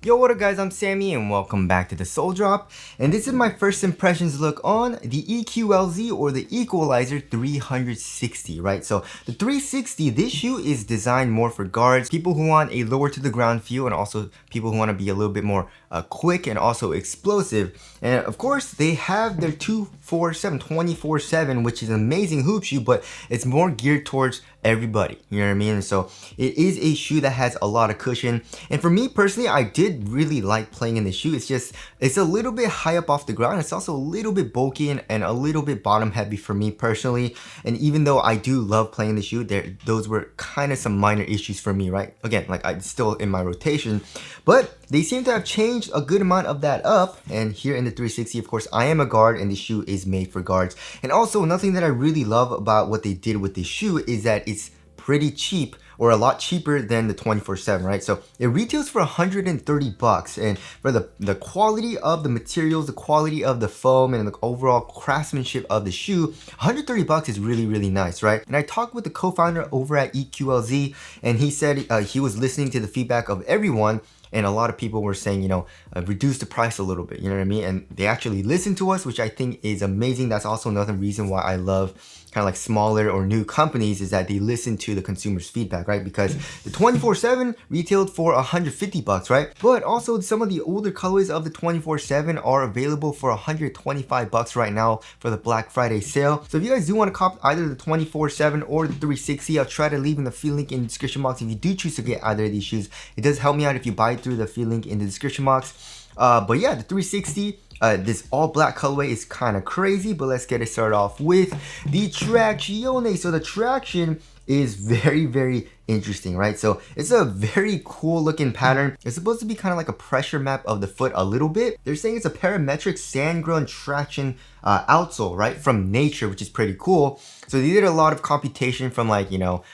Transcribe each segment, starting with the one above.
Yo, what up guys, I'm Sammy and welcome back to the Soul Drop. And this is my first impressions look on the EQLZ or the Equalizer 360, right? So the 360, this shoe is designed more for guards, people who want a lower to the ground feel, and also people who want to be a little bit more quick and also explosive. And of course, they have their 24/7, which is an amazing hoop shoe, but it's more geared towards everybody, you know what I mean? So it is a shoe that has a lot of cushion, and for me personally, I did really like playing in the shoe. It's a little bit high up off the ground. It's also a little bit bulky and a little bit bottom heavy for me personally. And even though I do love playing the shoe, those were kind of some minor issues for me, right? Again, like I'm still in my rotation, but they seem to have changed a good amount of that up. And here in the 360, of course, I am a guard and the shoe is made for guards. And also nothing that I really love about what they did with this shoe is that it's pretty cheap, or a lot cheaper than the 24/7, right? So it retails for 130 bucks, and for the quality of the materials, the quality of the foam, and the overall craftsmanship of the shoe, 130 bucks is really, really nice, right? And I talked with the co-founder over at EQLZ, and he said he was listening to the feedback of everyone, and a lot of people were saying, you know, reduce the price a little bit, you know what I mean? And they actually listened to us, which I think is amazing. That's also another reason why I love kind of like smaller or new companies, is that they listen to the consumer's feedback, right? Because the 24/7 retailed for 150 bucks, right? But also some of the older colorways of the 24/7 are available for 125 bucks right now for the Black Friday sale. So if you guys do want to cop either the 24/7 or the 360, I'll try to leave in the affiliate link in the description box if you do choose to get either of these shoes. It does help me out if you buy through the affiliate link in the description box. But yeah, the 360, this all black colorway is kind of crazy, but let's get it started off with the Traction. So the Traction is very, very interesting, right? So it's a very cool looking pattern. It's supposed to be kind of like a pressure map of the foot a little bit. They're saying it's a parametric sand-grown traction outsole, right, from nature, which is pretty cool. So they did a lot of computation from, like, you know,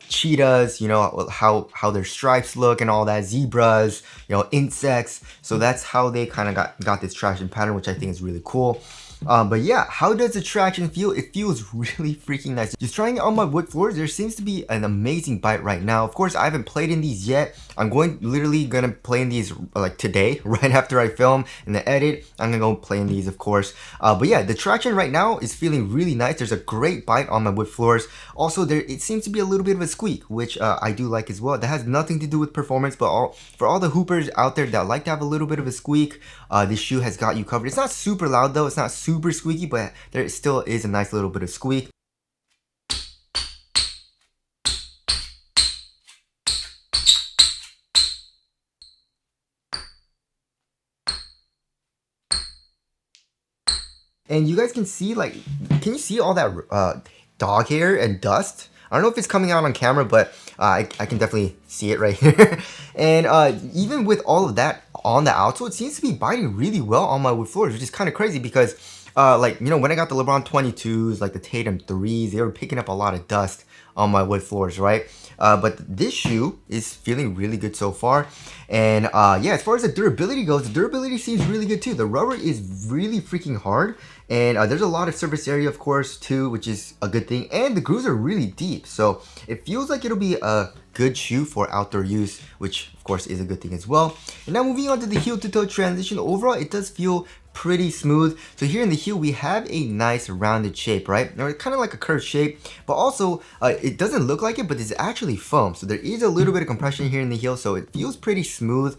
cheetahs, you know, how their stripes look and all that, zebras, you know, insects. So that's how they kind of got this traction pattern, which I think is really cool. But yeah, how does the Traction feel? It feels really freaking nice. Just trying it on my wood floors, there seems to be an amazing bite right now. Of course, I haven't played in these yet. I'm literally gonna play in these like today, right after I film and the edit. I'm gonna go play in these, of course. But yeah, the Traction right now is feeling really nice. There's a great bite on my wood floors. Also, it seems to be a little bit of a squeak, which I do like as well. That has nothing to do with performance, but for all the hoopers out there that like to have a little bit of a squeak, this shoe has got you covered. It's not super loud though. It's not super squeaky, but there still is a nice little bit of squeak. And you guys can see, like, can you see all that dog hair and dust? I don't know if it's coming out on camera, but I can definitely see it right here. And even with all of that on the outsole, it seems to be biting really well on my wood floors, which is kind of crazy because like, you know, when I got the LeBron 22s, like the Tatum 3s, they were picking up a lot of dust on my wood floors, right? But this shoe is feeling really good so far. And yeah, as far as the durability goes, the durability seems really good too. The rubber is really freaking hard. And there's a lot of surface area, of course, too, which is a good thing. And the grooves are really deep. So it feels like it'll be a good shoe for outdoor use, which of course is a good thing as well. And now moving on to the heel to toe transition, overall it does feel pretty smooth. So here in the heel we have a nice rounded shape, right? Now it's kind of like a curved shape, but also it doesn't look like it, but it's actually foam. So there is a little bit of compression here in the heel, so it feels pretty smooth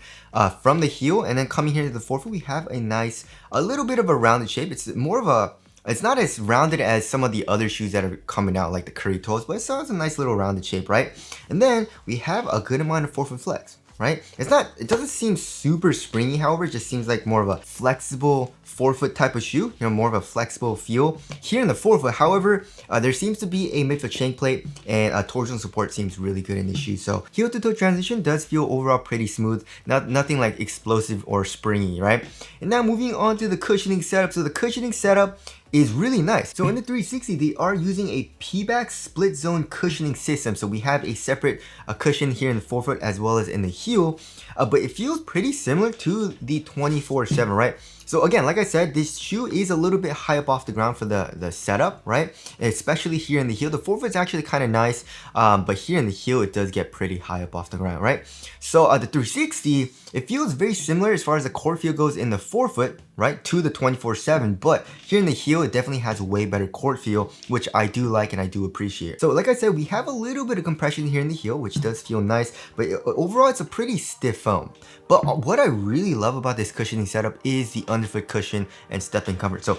from the heel. And then coming here to the forefoot, we have a little bit of a rounded shape. It's more of a, it's not as rounded as some of the other shoes that are coming out, like the curry toes, but it still has a nice little rounded shape, right? And then we have a good amount of forefoot flex, right? It doesn't seem super springy, however, it just seems like more of a flexible forefoot type of shoe, you know, more of a flexible feel. Here in the forefoot, however, there seems to be a midfoot shank plate, and torsional support seems really good in this shoe. So heel to toe transition does feel overall pretty smooth, nothing like explosive or springy, right? And now moving on to the cushioning setup. So the cushioning setup is really nice. So in the 360, they are using a P-back split zone cushioning system. So we have a separate cushion here in the forefoot as well as in the heel, but it feels pretty similar to the 24/7, right? So again, like I said, this shoe is a little bit high up off the ground for the setup, right? Especially here in the heel. The forefoot's actually kind of nice, but here in the heel, it does get pretty high up off the ground, right? So the 360, it feels very similar as far as the court feel goes in the forefoot, right, to the 24/7, but here in the heel, it definitely has a way better court feel, which I do like and I do appreciate. So like I said, we have a little bit of compression here in the heel, which does feel nice, but overall, it's a pretty stiff foam. But what I really love about this cushioning setup is the underfoot cushion and step-in comfort. So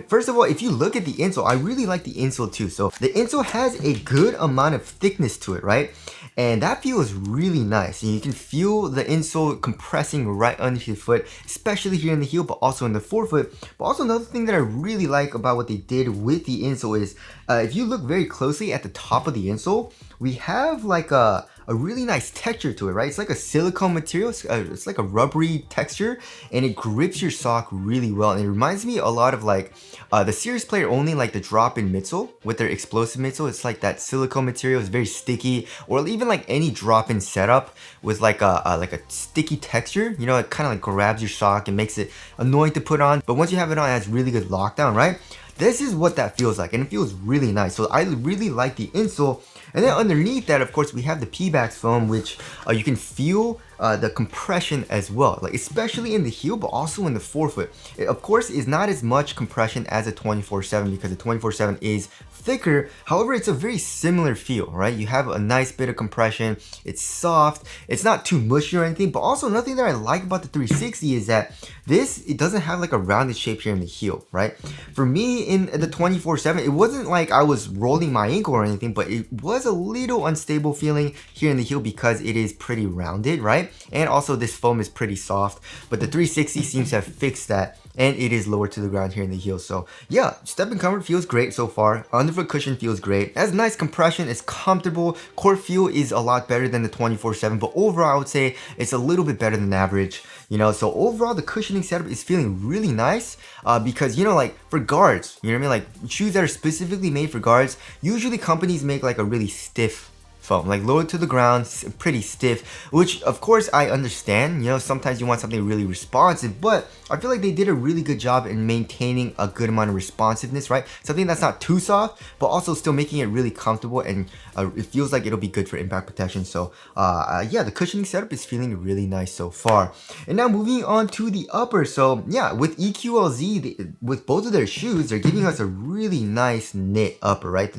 first of all, if you look at the insole, I really like the insole too. So the insole has a good amount of thickness to it, right? And that feels really nice. And you can feel the insole compressing right under your foot, especially here in the heel, but also in the forefoot. But also another thing that I really like about what they did with the insole is, if you look very closely at the top of the insole, we have like a really nice texture to it, right? It's like a silicone material. It's like a rubbery texture, and it grips your sock really well. And it reminds me a lot of like the Serious Player Only, like the drop-in midsole with their explosive midsole. It's like that silicone material. It's very sticky, or even like any drop-in setup with like a sticky texture. You know, it kind of like grabs your sock and makes it annoying to put on. But once you have it on, it has really good lockdown, right? This is what that feels like, and it feels really nice. So I really like the insole. And then underneath that, of course, we have the P-back foam, which you can feel the compression as well, like especially in the heel, but also in the forefoot. It, of course, is not as much compression as a 24/7 because the 24/7 is thicker. However, it's a very similar feel, right? You have a nice bit of compression. It's soft. It's not too mushy or anything. But also, another thing that I like about the 360 is that it doesn't have like a rounded shape here in the heel, right? For me, in the 24/7, it wasn't like I was rolling my ankle or anything, but it was a little unstable feeling here in the heel because it is pretty rounded, right? And also this foam is pretty soft, but the 360 seems to have fixed that, and it is lower to the ground here in the heel. So yeah, step-in comfort feels great so far. Underfoot cushion feels great. It has nice compression, it's comfortable. Court feel is a lot better than the 24/7, but overall I would say it's a little bit better than average. You know, so overall the cushioning setup is feeling really nice because, you know, like for guards, you know what I mean? Like shoes that are specifically made for guards, usually companies make like a really stiff foam, like lower to the ground, pretty stiff, which of course I understand. You know, sometimes you want something really responsive, but I feel like they did a really good job in maintaining a good amount of responsiveness, right? Something that's not too soft, but also still making it really comfortable, and it feels like it'll be good for impact protection. So yeah, the cushioning setup is feeling really nice so far. And now moving on to the upper. So yeah, with EQLZ, with both of their shoes, they're giving us a really nice knit upper, right?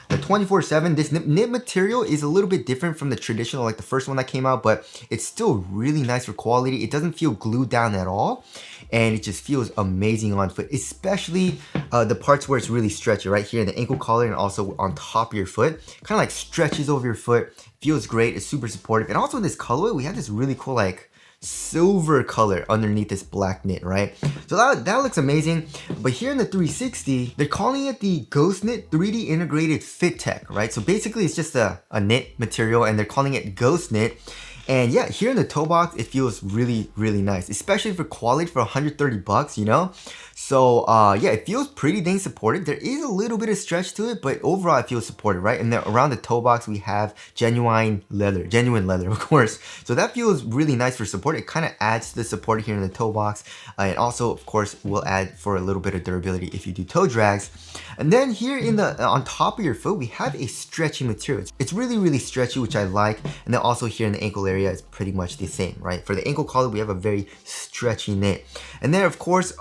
The 24/7, this knit material is a little bit different from the traditional, like the first one that came out, but it's still really nice for quality. It doesn't feel glued down at all, and it just feels amazing on foot, especially the parts where it's really stretchy, right here in the ankle collar and also on top of your foot. Kind of like stretches over your foot, feels great, it's super supportive. And also in this colorway, we have this really cool like silver color underneath this black knit, right? So that looks amazing. But here in the 360, they're calling it the Ghost Knit 3D Integrated Fit Tech, right? So basically it's just a knit material, and they're calling it Ghost Knit. And yeah, here in the toe box, it feels really, really nice, especially for quality for 130 bucks, you know? So yeah, it feels pretty dang supportive. There is a little bit of stretch to it, but overall it feels supportive, right? And then around the toe box, we have genuine leather, of course. So that feels really nice for support. It kind of adds to the support here in the toe box. And also, of course, will add for a little bit of durability if you do toe drags. And then here in the on top of your foot, we have a stretchy material. It's really, really stretchy, which I like. And then also here in the ankle area, it's pretty much the same, right? For the ankle collar, we have a very stretchy knit. And then of course,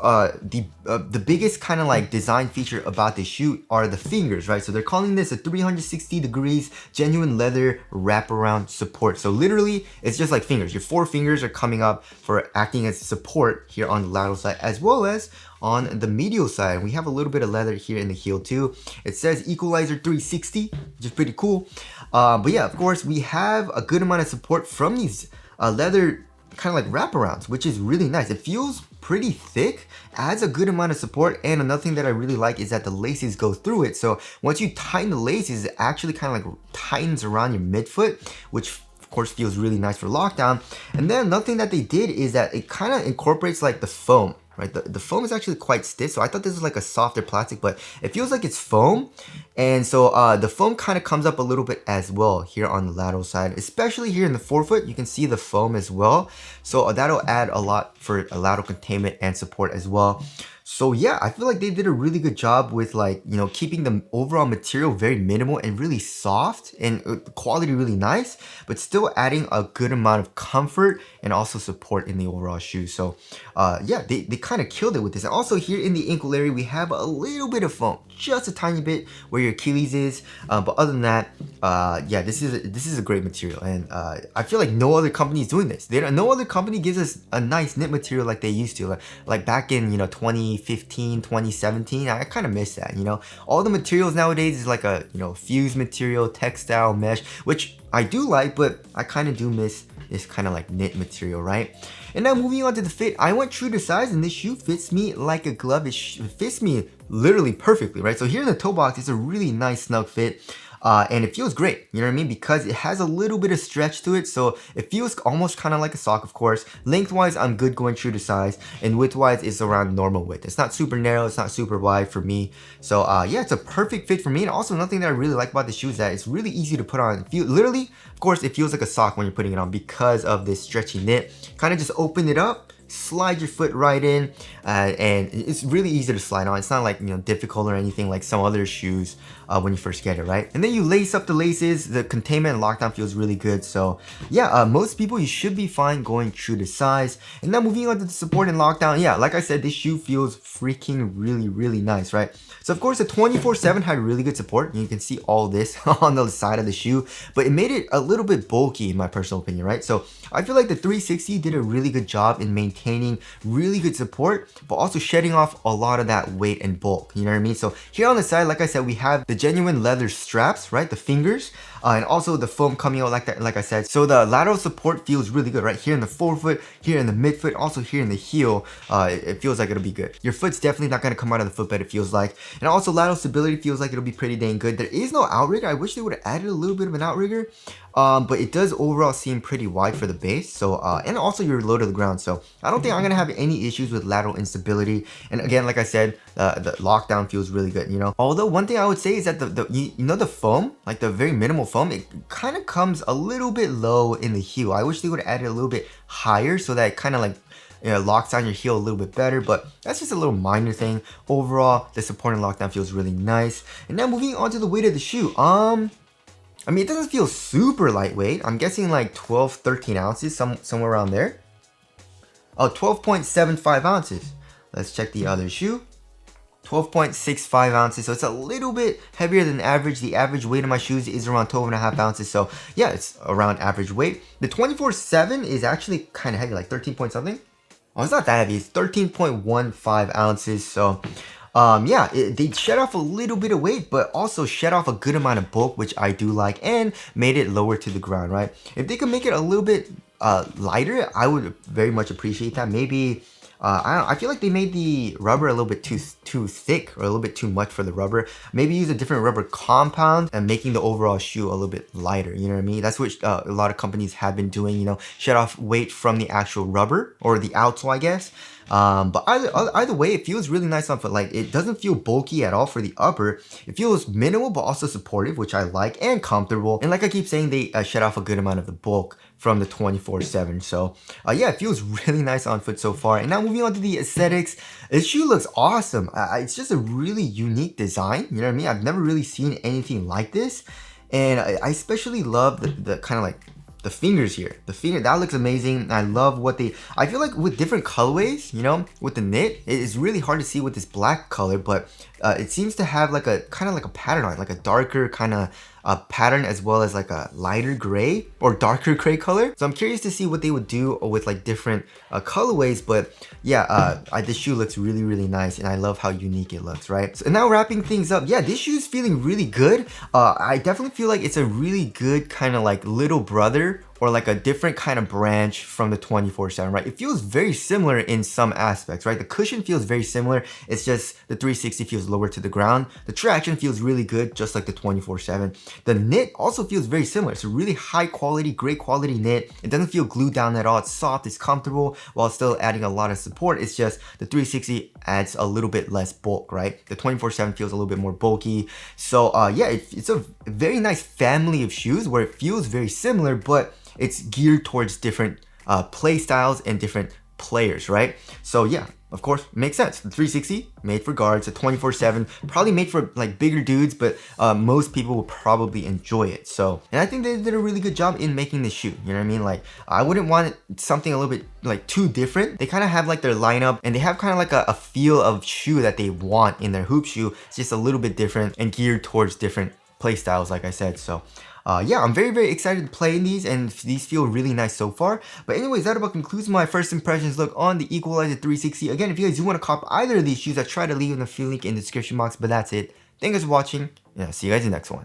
the biggest kind of like design feature about this shoe are the fingers, right? So they're calling this a 360 degrees genuine leather wraparound support. So literally, it's just like fingers. Your 4 fingers are coming up for acting as support here on the lateral side, as well as on the medial side. We have a little bit of leather here in the heel too. It says EQLZ 360, which is pretty cool. But yeah, of course, we have a good amount of support from these leather kind of like wraparounds, which is really nice. It feels pretty thick, adds a good amount of support. And another thing that I really like is that the laces go through it. So once you tighten the laces, it actually kind of like tightens around your midfoot, which of course feels really nice for lockdown. And then another thing that they did is that it kind of incorporates like the foam, right? The foam is actually quite stiff, so I thought this was like a softer plastic, but it feels like it's foam. And so the foam kind of comes up a little bit as well here on the lateral side, especially here in the forefoot. You can see the foam as well. So that'll add a lot for a lateral containment and support as well. So yeah, I feel like they did a really good job with like, you know, keeping the overall material very minimal and really soft and quality really nice, but still adding a good amount of comfort and also support in the overall shoe. So yeah, they kind of killed it with this. And also here in the ankle area, we have a little bit of foam, just a tiny bit where your Achilles is. But other than that, yeah, this is a great material. And I feel like no other company is doing this. No other company gives us a nice knit material like they used to. Like back in, you know, 2015, 2017, I kind of miss that, you know. All the materials nowadays is like a, you know, fused material, textile, mesh, which I do like, but I kind of do miss this kind of like knit material, right? And now moving on to the fit, I went true to size and this shoe fits me like a glove. It fits me literally perfectly, right? So here in the toe box, it's a really nice snug fit. And it feels great, you know what I mean? Because it has a little bit of stretch to it, so it feels almost kind of like a sock, of course. Lengthwise, I'm good going true to size, and widthwise, it's around normal width. It's not super narrow, it's not super wide for me. So yeah, it's a perfect fit for me. And also, nothing that I really like about the shoe is that it's really easy to put on. Literally, of course, it feels like a sock when you're putting it on because of this stretchy knit. Kind of just open it up, slide your foot right in, and it's really easy to slide on. It's not like, you know, difficult or anything like some other shoes when you first get it, right? And then you lace up the laces. The containment and lockdown feels really good. So yeah, most people, you should be fine going true to size. And now moving on to the support and lockdown, yeah, like I said, this shoe feels freaking really nice, right? So of course the 24/7 had really good support. You can see all this on the side of the shoe, but it made it a little bit bulky in my personal opinion, right? So I feel like the 360 did a really good job in maintaining really good support, but also shedding off a lot of that weight and bulk, you know what I mean? So here on the side, like I said, we have the genuine leather straps, right? The fingers, and also the foam coming out like that, like I said. So the lateral support feels really good, right? Here in the forefoot, here in the midfoot, also here in the heel, it feels like it'll be good. Your foot's definitely not gonna come out of the footbed, it feels like. And also lateral stability feels like it'll be pretty dang good. There is no outrigger. I wish they would have added a little bit of an outrigger. But it does overall seem pretty wide for the base. So, and also you're low to the ground. So I don't think I'm gonna have any issues with lateral instability. And again, like I said, the lockdown feels really good, you know. Although one thing I would say is that you know, the foam, like the very minimal foam, it kind of comes a little bit low in the heel. I wish they would have added a little bit higher so that it kind of like, you know, locks on your heel a little bit better, but that's just a little minor thing. Overall, the support and lockdown feels really nice. And now moving on to the weight of the shoe. I mean, it doesn't feel super lightweight. I'm guessing like 12, 13 ounces, somewhere around there. Oh, 12.75 ounces. Let's check the other shoe. 12.65 ounces, so it's a little bit heavier than average. The average weight of my shoes is around 12.5 ounces, so yeah, it's around average weight. The 24/7 is actually kind of heavy, like 13 point something. Oh, it's not that heavy, it's 13.15 ounces, so yeah, they shed off a little bit of weight, but also shed off a good amount of bulk, which I do like, and made it lower to the ground, right? If they could make it a little bit lighter, I would very much appreciate that. Maybe I feel like they made the rubber a little bit too thick, or a little bit too much for the rubber. Maybe use a different rubber compound and making the overall shoe a little bit lighter, you know what I mean? That's what a lot of companies have been doing, you know, shed off weight from the actual rubber, or the outsole, I guess. But either way, it feels really nice on foot. Like, it doesn't feel bulky at all for the upper. It feels minimal, but also supportive, which I like, and comfortable. And like I keep saying, they shed off a good amount of the bulk from the 24/7. So yeah, it feels really nice on foot so far. And now moving on to the aesthetics, this shoe looks awesome. It's just a really unique design, you know what I mean? I've never really seen anything like this. And I especially love the kind of like the fingers here. The finger, that looks amazing. I love what I feel like with different colorways, you know, with the knit, it's really hard to see with this black color, but it seems to have like a kind of like a pattern on it, like a darker kind of pattern, as well as like a lighter gray or darker gray color. So I'm curious to see what they would do with like different colorways, but yeah, this shoe looks really nice, and I love how unique it looks, right? So now wrapping things up, yeah, this shoe is feeling really good. I definitely feel like it's a really good kind of like little brother or like a different kind of branch from the 24/7, right? It feels very similar in some aspects, right? The cushion feels very similar. It's just the 360 feels lower to the ground. The traction feels really good, just like the 24/7. The knit also feels very similar. It's a really high quality, great quality knit. It doesn't feel glued down at all. It's soft, it's comfortable, while still adding a lot of support. It's just the 360 adds a little bit less bulk, right? The 24/7 feels a little bit more bulky. So yeah, it's a very nice family of shoes where it feels very similar, but it's geared towards different play styles and different players, right? So yeah, of course, makes sense. The 360 made for guards, the 24/7 probably made for like bigger dudes, but most people will probably enjoy it. So, and I think they did a really good job in making this shoe. You know what I mean? Like, I wouldn't want something a little bit like too different. They kind of have like their lineup, and they have kind of like a feel of shoe that they want in their hoop shoe. It's just a little bit different and geared towards different play styles, like I said. So yeah, I'm very, very excited to play in these, and these feel really nice so far. But anyways, that about concludes my first impressions look on the EQLZ 360. Again, if you guys do want to cop either of these shoes, I try to leave in the link in the description box, but that's it. Thank you guys for watching, and I'll see you guys in the next one.